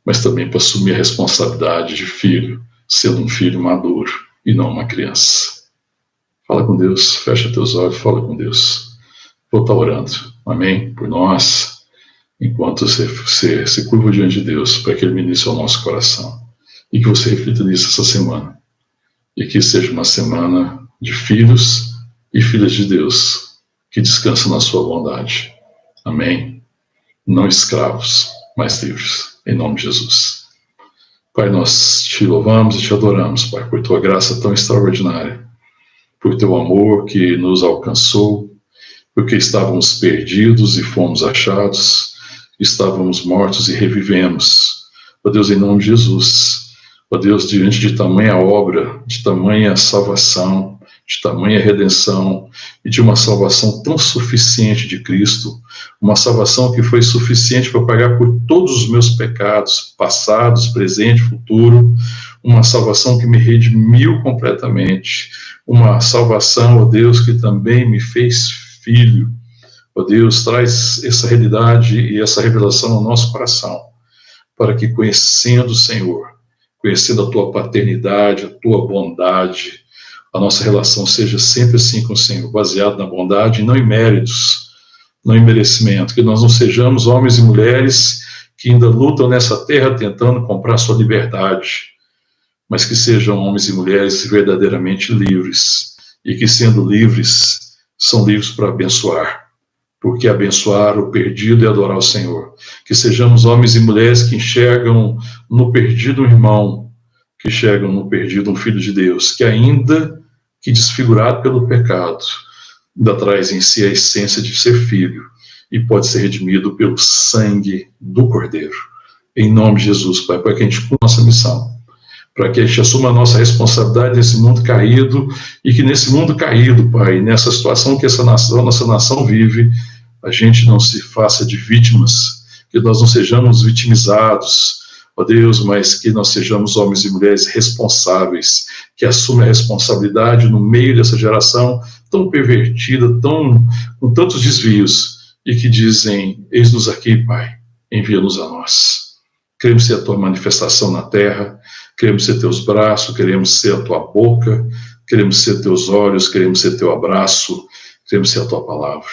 mas também para assumir a responsabilidade de filho, sendo um filho maduro e não uma criança. Fala com Deus, fecha teus olhos, fala com Deus. Vou estar orando, amém? Por nós, enquanto você se curva diante de Deus, para que Ele ministre ao nosso coração. E que você reflita nisso essa semana. E que seja uma semana de filhos e filhas de Deus, que descansam na sua bondade. Amém? Não escravos, mas livres. Em nome de Jesus. Pai, nós te louvamos e te adoramos, Pai, por tua graça tão extraordinária, por teu amor que nos alcançou, porque estávamos perdidos e fomos achados, estávamos mortos e revivemos. Ó Deus, em nome de Jesus. Ó Deus, diante de tamanha obra, de tamanha salvação, de tamanha redenção e de uma salvação tão suficiente de Cristo, uma salvação que foi suficiente para pagar por todos os meus pecados, passados, presente, futuro, uma salvação que me redimiu completamente, uma salvação, ó Deus, que também me fez filho. Ó Deus, traz essa realidade e essa revelação ao nosso coração, para que conhecendo o Senhor, conhecendo a tua paternidade, a tua bondade, a nossa relação seja sempre assim com o Senhor, baseado na bondade e não em méritos, não em merecimento, que nós não sejamos homens e mulheres que ainda lutam nessa terra tentando comprar sua liberdade, mas que sejam homens e mulheres verdadeiramente livres, e que sendo livres, são livres para abençoar, porque abençoar o perdido é adorar o Senhor. Que sejamos homens e mulheres que enxergam no perdido um irmão, que enxergam no perdido um filho de Deus, que ainda que desfigurado pelo pecado, ainda traz em si a essência de ser filho e pode ser redimido pelo sangue do Cordeiro. Em nome de Jesus, Pai, para que a gente cumpra nossa missão, para que a gente assuma a nossa responsabilidade nesse mundo caído e que nesse mundo caído, Pai, nessa situação que nossa nação vive, a gente não se faça de vítimas, que nós não sejamos vitimizados, ó Deus, mas que nós sejamos homens e mulheres responsáveis, que assumem a responsabilidade no meio dessa geração tão pervertida, com tantos desvios, e que dizem, eis-nos aqui, Pai, envia-nos a nós. Queremos ser a tua manifestação na terra, queremos ser teus braços, queremos ser a tua boca, queremos ser teus olhos, queremos ser teu abraço, queremos ser a tua palavra.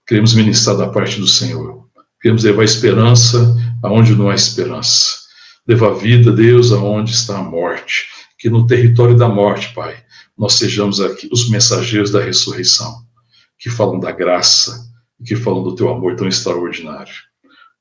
Queremos ministrar da parte do Senhor. Queremos levar esperança aonde não há esperança. Levar vida, Deus, aonde está a morte. Que no território da morte, Pai, nós sejamos aqui os mensageiros da ressurreição, que falam da graça e que falam do teu amor tão extraordinário,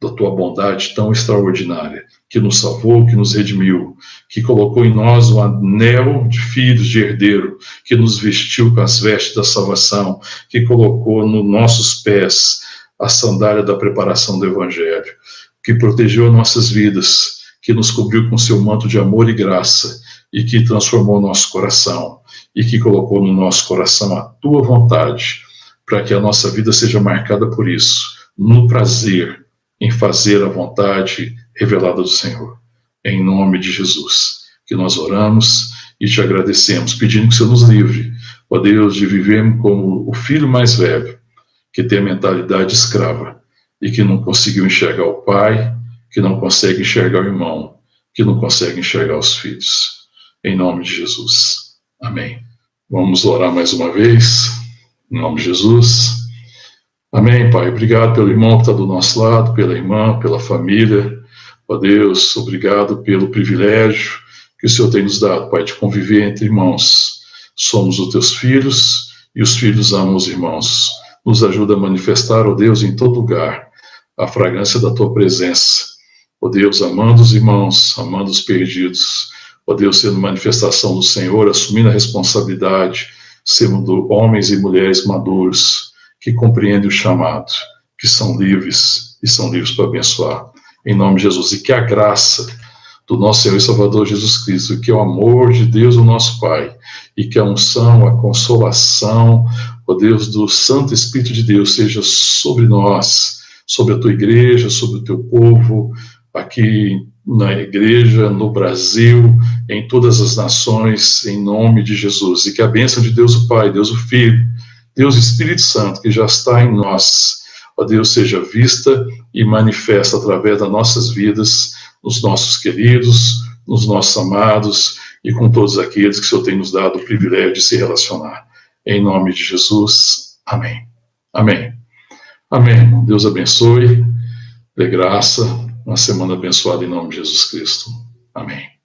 da tua bondade tão extraordinária, que nos salvou, que nos redimiu, que colocou em nós um anel de filhos, de herdeiro, que nos vestiu com as vestes da salvação, que colocou nos nossos pés a sandália da preparação do Evangelho, que protegeu nossas vidas, que nos cobriu com seu manto de amor e graça, e que transformou nosso coração, e que colocou no nosso coração a tua vontade, para que a nossa vida seja marcada por isso, no prazer em fazer a vontade revelada do Senhor. Em nome de Jesus, que nós oramos e te agradecemos, pedindo que o Senhor nos livre, ó Deus, de vivermos como o filho mais velho, que tem a mentalidade escrava, e que não conseguiu enxergar o pai, que não consegue enxergar o irmão, que não consegue enxergar os filhos. Em nome de Jesus. Amém. Vamos orar mais uma vez, em nome de Jesus. Amém, Pai. Obrigado pelo irmão que está do nosso lado, pela irmã, pela família. Ó Deus, obrigado pelo privilégio que o Senhor tem nos dado, Pai, de conviver entre irmãos. Somos os teus filhos e os filhos amam os irmãos. Nos ajuda a manifestar, ó Deus, em todo lugar, a fragrância da tua presença. Ó Deus, amando os irmãos, amando os perdidos. ó Deus, sendo manifestação do Senhor, assumindo a responsabilidade, sendo homens e mulheres maduros, que compreendem o chamado, que são livres e são livres para abençoar. Em nome de Jesus. E que a graça do nosso Senhor e Salvador Jesus Cristo, que é o amor de Deus, o nosso Pai, e que a unção, a consolação, ó Deus, do Santo Espírito de Deus seja sobre nós, sobre a tua igreja, sobre o teu povo, aqui na igreja, no Brasil, em todas as nações, em nome de Jesus. E que a bênção de Deus o Pai, Deus o Filho, Deus o Espírito Santo, que já está em nós, ó Deus, seja vista e manifesta através das nossas vidas, nos nossos queridos, nos nossos amados e com todos aqueles que o Senhor tem nos dado o privilégio de se relacionar. Em nome de Jesus. Amém. Amém. Amém, irmão. Deus abençoe, dê graça, uma semana abençoada em nome de Jesus Cristo. Amém.